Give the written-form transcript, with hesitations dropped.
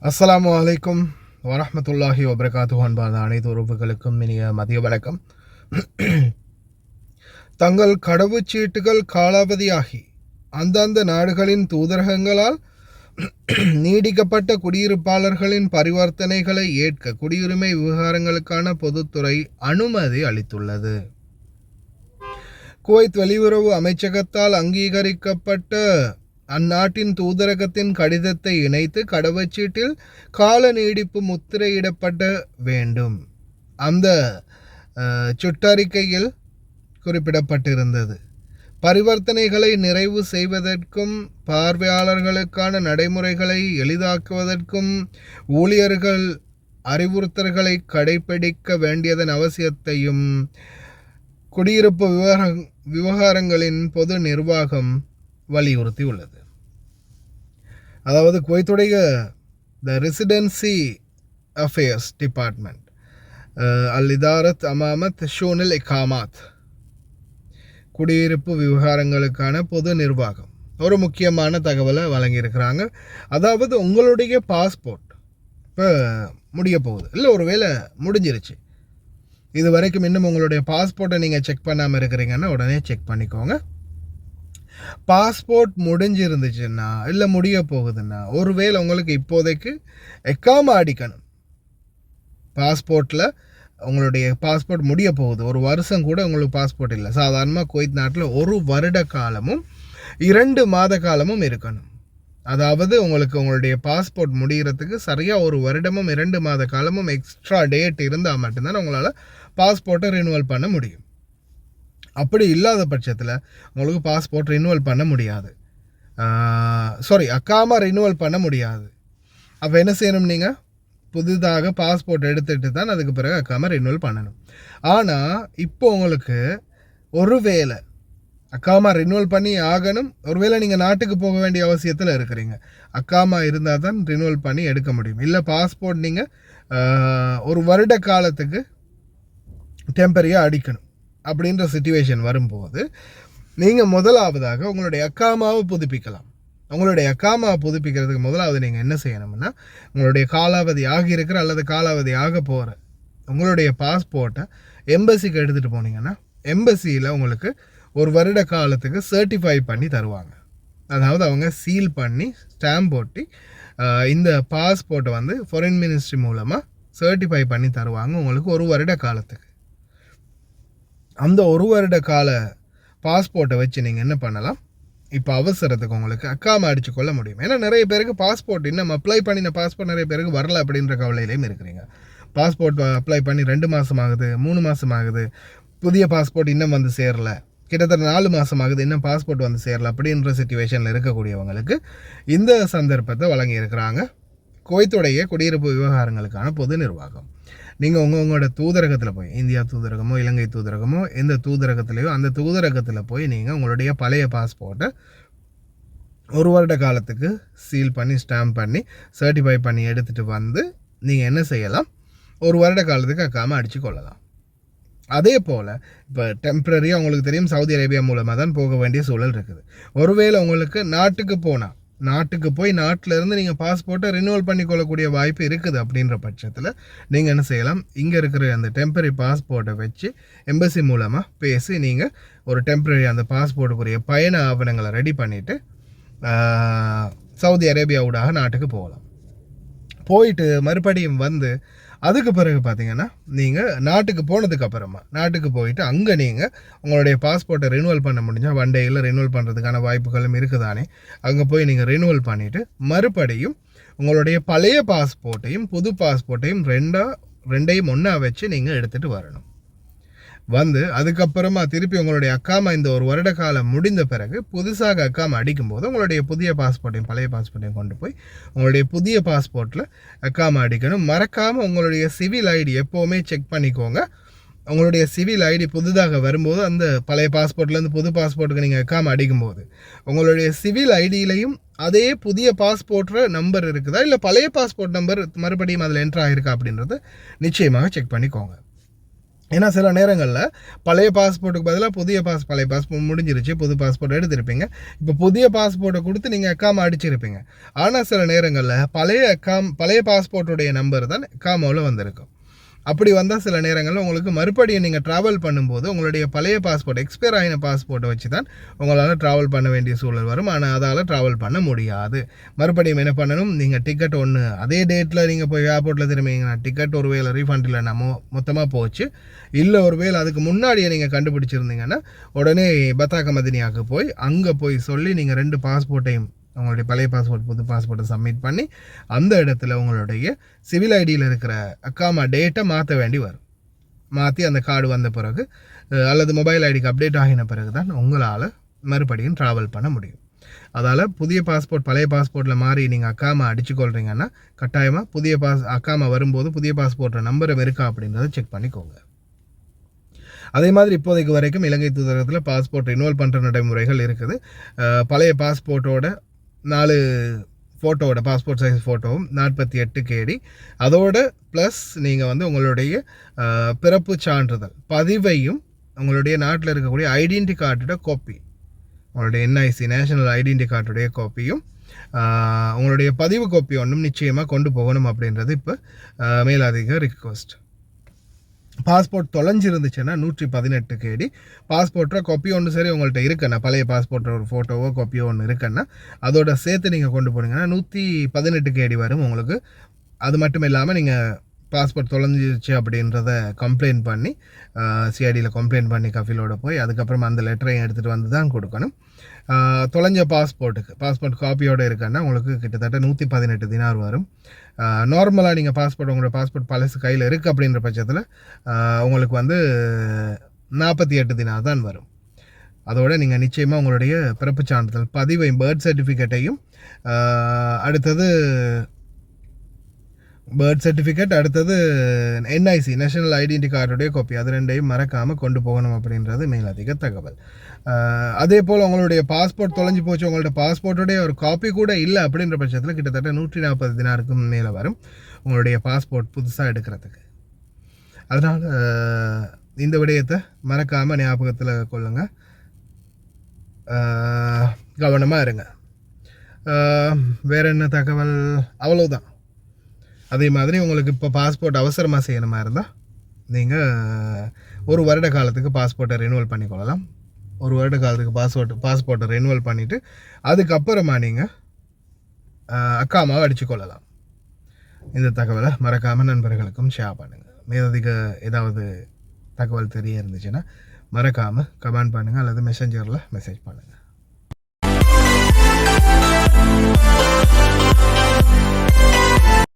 அஸ்ஸலாமு அலைக்கும் வரஹ்மத்துல்லாஹி வபரகாத்துஹு. அன்பான அனைத்து உறவுகளுக்கும் இனிய மதிய வணக்கம். தங்கள் கடவுச்சீட்டுகள் காலாவதியாகி அந்தந்த நாடுகளின் தூதரகங்களால் நீடிக்கப்பட்ட குடியிருப்பாளர்களின் பரிவர்த்தனைகளை ஏற்க குடியுரிமை விவகாரங்களுக்கான பொதுத்துறை அனுமதி அளித்துள்ளது. குவைத் வெளியுறவு அமைச்சகத்தால் அங்கீகரிக்கப்பட்ட அந்நாட்டின் தூதரகத்தின் கடிதத்தை இணைத்து கடவுச்சீட்டில் கால நீடிப்பு முத்திரையிடப்பட வேண்டும். அந்த சுற்றறிக்கையில் குறிப்பிடப்பட்டிருந்தது. பரிவர்த்தனைகளை நிறைவு செய்வதற்கும் பார்வையாளர்களுக்கான நடைமுறைகளை எளிதாக்குவதற்கும் ஊழியர்கள் அறிவுறுத்தல்களை கடைபிடிக்க வேண்டியதன் அவசியத்தையும் குடியிருப்பு விவகாரங்களின் பொது நிர்வாகம் வலியுறுத்தியுள்ளது. அதாவது குவைத்துடைய த ரெசிடென்சி அஃபேர்ஸ் டிபார்ட்மெண்ட் அல் இதாரத் அமாமத் ஷூனில் இகாமாத் குடியிருப்பு விவகாரங்களுக்கான பொது நிர்வாகம் ஒரு முக்கியமான தகவலை வழங்கியிருக்கிறாங்க. அதாவது உங்களுடைய பாஸ்போர்ட் இப்போ முடிய போகுது, இல்லை ஒருவேளை முடிஞ்சிருச்சு, இது வரைக்கும் இன்னும் உங்களுடைய பாஸ்போர்ட்டை நீங்கள் செக் பண்ணாமல் இருக்கிறீங்கன்னா உடனே செக் பண்ணிக்கோங்க. பாஸ்போர்ட் முடிஞ்சிருந்துச்சுன்னா இல்லை முடிய போகுதுன்னா ஒருவேளை உங்களுக்கு இப்போதைக்கு எக்காம அடிக்கணும். பாஸ்போர்ட்டில் உங்களுடைய பாஸ்போர்ட் முடிய போகுது, ஒரு வருஷம் கூட உங்களுக்கு பாஸ்போர்ட் இல்லை. சாதாரணமாக குவைத் நாட்டில் 1 வருட காலமும் 2 மாத காலமும் இருக்கணும். அதாவது உங்களுடைய பாஸ்போர்ட் முடிகிறதுக்கு சரியாக 1 வருடமும் 2 மாத காலமும் எக்ஸ்ட்ரா டேட் இருந்தால் மட்டும்தான் உங்களால் பாஸ்போர்ட்டை ரினுவல் பண்ண முடியும். அப்படி இல்லாத பட்சத்தில் உங்களுக்கு பாஸ்போர்ட் ரினுவல் பண்ண முடியாது, அக்காமா ரினுவல் பண்ண முடியாது. அப்போ என்ன செய்யணும், நீங்கள் புதிதாக பாஸ்போர்ட் எடுத்துகிட்டு தான் அதுக்கு பிறகு அக்காமா ரினுவல் பண்ணணும். ஆனால் இப்போ உங்களுக்கு ஒருவேளை அக்காமா ரினுவல் பண்ணி ஆகணும், ஒருவேளை நீங்கள் நாட்டுக்கு போக வேண்டிய அவசியத்தில் இருக்கிறீங்க, அக்காமா இருந்தால் தான் ரினுவல் பண்ணி எடுக்க முடியும். இல்லை பாஸ்போர்ட் நீங்கள் 1 வருட காலத்துக்கு டெம்பரரியாக அடிக்கணும் அப்படின்ற சிச்சுவேஷன் வரும்போது நீங்கள் முதலாவதாக உங்களுடைய அக்காமாவை புதுப்பிக்கலாம். உங்களுடைய அக்காமாவை புதுப்பிக்கிறதுக்கு முதலாவது நீங்கள் என்ன செய்யணும்னா, உங்களுடைய காலாவதி ஆகியிருக்கிற அல்லது காலாவதி ஆக போகிற உங்களுடைய பாஸ்போர்ட்டை எம்பசிக்கு எடுத்துகிட்டு போனீங்கன்னா எம்பசியில் உங்களுக்கு 1 வருட காலத்துக்கு சர்டிஃபை பண்ணி தருவாங்க. அதாவது அவங்க சீல் பண்ணி ஸ்டாம்ப் போட்டி இந்த பாஸ்போர்ட்டை வந்து ஃபாரின் மினிஸ்ட்ரி மூலமாக சர்டிஃபை பண்ணி தருவாங்க உங்களுக்கு 1 வருட காலத்துக்கு. அந்த 1 வருட கால பாஸ்போர்ட்டை வச்சு நீங்கள் என்ன பண்ணலாம், இப்போ அவசரத்துக்கு உங்களுக்கு அக்காமா அடித்து கொள்ள முடியும். ஏன்னா நிறைய பேருக்கு பாஸ்போர்ட் இன்னும் அப்ளை பண்ணின பாஸ்போர்ட் நிறைய பேருக்கு வரல அப்படின்ற கவலையிலையும் இருக்கிறீங்க. பாஸ்போர்ட் அப்ளை பண்ணி 2 மாதம் ஆகுது, 3 மாதம் ஆகுது, புதிய பாஸ்போர்ட் இன்னும் வந்து சேரல, கிட்டத்தட்ட 4 மாதம் ஆகுது, இன்னும் பாஸ்போர்ட் வந்து சேரல அப்படின்ற சிச்சுவேஷனில் இருக்கக்கூடியவங்களுக்கு இந்த சந்தர்ப்பத்தை வழங்கியிருக்கிறாங்க குவைத்துடைய குடியிருப்பு விவகாரங்களுக்கான பொது நிர்வாகம். நீங்கள் உங்களோட தூதரகத்தில் போய், இந்தியா தூதரகமோ இலங்கை தூதரகமோ எந்த தூதரகத்திலையோ அந்த தூதரகத்தில் போய் நீங்கள் உங்களுடைய பழைய பாஸ்போர்ட்டை 1 வருட காலத்துக்கு சீல் பண்ணி ஸ்டாம்ப் பண்ணி சர்டிஃபை பண்ணி எடுத்துகிட்டு வந்து நீங்கள் என்ன செய்யலாம், 1 வருட காலத்துக்கு அக்காமல் அடித்து கொள்ளலாம். அதே போல் இப்போ டெம்பரரியாக உங்களுக்கு தெரியும் சவுதி அரேபியா மூலமாக தான் போக வேண்டிய சூழல் இருக்குது. ஒருவேளை உங்களுக்கு நாட்டுக்கு போய் நாட்டிலேருந்து நீங்கள் பாஸ்போர்ட்டை ரினுவல் பண்ணிக்கொள்ளக்கூடிய வாய்ப்பு இருக்குது அப்படின்ற பட்சத்தில் நீங்கள் என்ன செய்யலாம், இங்கே இருக்கிற அந்த டெம்பரரி பாஸ்போர்ட்டை வச்சு எம்பசி மூலமாக பேசி நீங்கள் ஒரு டெம்பரரி அந்த பாஸ்போர்ட்டுக்குரிய பயண ஆவணங்களை ரெடி பண்ணிவிட்டு சவுதி அரேபியாவுடாக நாட்டுக்கு போகலாம். போயிட்டு மறுபடியும் வந்து அதுக்கு பிறகு பார்த்தீங்கன்னா நீங்கள் நாட்டுக்கு போனதுக்கு அப்புறமா நாட்டுக்கு போயிட்டு அங்கே நீங்கள் உங்களுடைய பாஸ்போர்ட்டை ரினுவல் பண்ண முடிஞ்சால் 1 டேயில் ரினுவல் பண்ணுறதுக்கான வாய்ப்புகளும் இருக்குதானே. அங்கே போய் நீங்கள் ரினுவல் பண்ணிவிட்டு மறுபடியும் உங்களுடைய பழைய பாஸ்போர்ட்டையும் புது பாஸ்போர்ட்டையும் ரெண்டையும் ஒன்றா வச்சு நீங்கள் எடுத்துகிட்டு வரணும். வந்து அதுக்கப்புறமா திருப்பி உங்களுடைய அக்காமா இந்த 1 வருட காலம் முடிந்த பிறகு புதுசாக அக்காமா அடிக்கும்போது உங்களுடைய புதிய பாஸ்போர்ட்டையும் பழைய பாஸ்போர்ட்டையும் கொண்டு போய் உங்களுடைய புதிய பாஸ்போர்ட்டில் அக்காமா அடிக்கணும். மறக்காமல் உங்களுடைய சிவில் ஐடி எப்போவுமே செக் பண்ணிக்கோங்க. உங்களுடைய சிவில் ஐடி புதுதாக வரும்போது அந்த பழைய பாஸ்போர்ட்லேருந்து புது பாஸ்போர்ட்டுக்கு நீங்கள் அக்காமா அடிக்கும்போது உங்களுடைய சிவில் ஐடியிலையும் அதே புதிய பாஸ்போர்ட்டில் நம்பர் இருக்குதா இல்லை பழைய பாஸ்போர்ட் நம்பர் மறுபடியும் அதில் என்ட்ரு ஆகிருக்கா அப்படின்றத நிச்சயமாக செக் பண்ணிக்கோங்க. ஏன்னா சில நேரங்களில் பழைய பாஸ்போர்ட்டுக்கு பதிலாக பழைய பாஸ்போர்ட் முடிஞ்சிருச்சு, புது பாஸ்போர்ட் எடுத்திருப்பீங்க. இப்போ புதிய பாஸ்போர்ட்டை கொடுத்து நீங்கள் எக்காமா அடிச்சிருப்பீங்க. ஆனால் சில நேரங்களில் பழைய பாஸ்போர்ட்டுடைய நம்பர் தான் எக்காமாவில் வந்திருக்கும். அப்படி வந்தால் சில நேரங்களில் உங்களுக்கு மறுபடியும் நீங்கள் ட்ராவல் பண்ணும்போது உங்களுடைய பழைய பாஸ்போர்ட் எக்ஸ்பயர் ஆகின பாஸ்போர்ட்டை வச்சு தான் உங்களால் ட்ராவல் பண்ண வேண்டிய சூழல் வரும். ஆனால் அதால் ட்ராவல் பண்ண முடியாது. மறுபடியும் என்ன பண்ணணும், நீங்கள் டிக்கெட் ஒன்று அதே டேட்டில் நீங்கள் போய் ஏர்போர்ட்டில் திரும்பிங்கன்னா டிக்கெட் ஒரு வேளை ரீஃபண்ட் இல்லைன்னா மொத்தமாக போச்சு. இல்லை ஒரு வேளை அதுக்கு முன்னாடியே நீங்கள் கண்டுபிடிச்சிருந்தீங்கன்னா உடனே பத்தாக்க மதினியாவுக்கு போய் அங்கே போய் சொல்லி நீங்கள் 2 பாஸ்போர்ட்டையும் உங்களுடைய பழைய பாஸ்போர்ட் புது பாஸ்போர்ட்டை சப்மிட் பண்ணி அந்த இடத்துல உங்களுடைய சிவில் ஐடியில் இருக்கிற அக்காமா டேட்டை மாற்ற வேண்டி வரும். மாற்றி அந்த கார்டு வந்த பிறகு அல்லது மொபைல் ஐடிக்கு அப்டேட் ஆகின பிறகு தான் உங்களால் மறுபடியும் ட்ராவல் பண்ண முடியும். அதால் புதிய பாஸ்போர்ட் பழைய பாஸ்போர்ட்டில் மாறி நீங்கள் அக்காமா அடிச்சுக்கொள்கிறீங்கன்னா கட்டாயமாக அக்காமா வரும்போது புதிய பாஸ்போர்ட்டை நம்பரை இருக்கா அப்படின்றத செக் பண்ணிக்கோங்க. அதே மாதிரி இப்போதைக்கு வரைக்கும் இலங்கை தூதரகத்தில் பாஸ்போர்ட் ரினுவல் பண்ணுற நடைமுறைகள் இருக்குது. பழைய பாஸ்போர்ட்டோட 4 ஃபோட்டோவோட பாஸ்போர்ட் சைஸ் ஃபோட்டோவும் 48 KD அதோட ப்ளஸ் நீங்கள் உங்களுடைய பிறப்பு சான்றிதழ் பதிவையும் உங்களுடைய நாட்டில் இருக்கக்கூடிய ஐடென்டி கார்டோட காப்பி, உங்களுடைய NIC நேஷனல் ஐடென்டி கார்டுடைய காப்பியும் உங்களுடைய பதிவு காப்பி ஒன்றும் நிச்சயமாக கொண்டு போகணும் அப்படின்றது இப்போ மேலதிக ரிக்வஸ்ட். பாஸ்போர்ட் தொலைஞ்சிருந்துச்சுன்னா 118 KD பாஸ்போர்ட்டில் காப்பி ஒன்று சரி உங்கள்கிட்ட இருக்குன்னா பழைய பாஸ்போர்ட்டில் ஒரு ஃபோட்டோவோ காப்பியோ ஒன்று இருக்குன்னா அதோட சேர்த்து நீங்கள் கொண்டு போனீங்கன்னா 118 KD வரும் உங்களுக்கு. அது மட்டும் இல்லாமல் நீங்கள் பாஸ்போர்ட் தொலைஞ்சிருச்சு அப்படின்றத கம்ப்ளைண்ட் பண்ணி சிஐடியில் கம்ப்ளைண்ட் பண்ணி கஃபிலோட போய் அதுக்கப்புறமா அந்த லெட்டரையும் எடுத்துகிட்டு வந்து தான் கொடுக்கணும். தொலைஞ்ச பாஸ்போர்ட் காப்பியோடு இருக்குன்னா உங்களுக்கு கிட்டத்தட்ட 118 தினார் வரும். நார்மலாக நீங்கள் உங்களோட பாஸ்போர்ட் பழசு கையில் இருக்குது அப்படின்ற பட்சத்தில் உங்களுக்கு 48 தினார் தான் வரும். அதோடு நீங்கள் நிச்சயமாக உங்களுடைய பிறப்பு சான்றிதழ் பதிவை பர்த் சர்டிஃபிகேட்டையும் அடுத்தது NIC நேஷனல் ஐடென்டி கார்டுடைய காப்பி அது 2ஐயும் மறக்காமல் கொண்டு போகணும் அப்படின்றது மேலதிக தகவல். அதே போல் உங்களுடைய பாஸ்போர்ட் தொலைஞ்சு போச்சு, உங்களோட பாஸ்போர்ட்டோடைய ஒரு காப்பி கூட இல்லை அப்படின்ற பட்சத்தில் கிட்டத்தட்ட 140 தினாருக்கும் மேலே வரும் உங்களுடைய பாஸ்போர்ட் புதுசாக எடுக்கிறதுக்கு. அதனால் இந்த விடயத்தை மறக்காமல் ஞாபகத்தில் கொள்ளுங்கள், கவனமாக இருங்க. வேறு என்ன தகவல், அவ்வளோதான். அதே மாதிரி உங்களுக்கு இப்போ பாஸ்போர்ட் அவசரமாக செய்யணுமா இருந்தால் நீங்கள் 1 வருட காலத்துக்கு பாஸ்போர்ட்டை ரினுவல் பண்ணிக்கொள்ளலாம். 1 வருட காலத்துக்கு பாஸ்போர்ட்டை ரினுவல் பண்ணிவிட்டு அதுக்கப்புறமா நீங்கள் அக்காமாவை அடிச்சுக்கொள்ளலாம். இந்த தகவலை மறக்காமல் நண்பர்களுக்கும் ஷேர் பண்ணுங்கள். மேலதிக ஏதாவது தகவல் தெரிய இருந்துச்சுன்னா மறக்காமல் கமெண்ட் பண்ணுங்கள் அல்லது மெசேஜரில் மெசேஜ் பண்ணுங்கள்.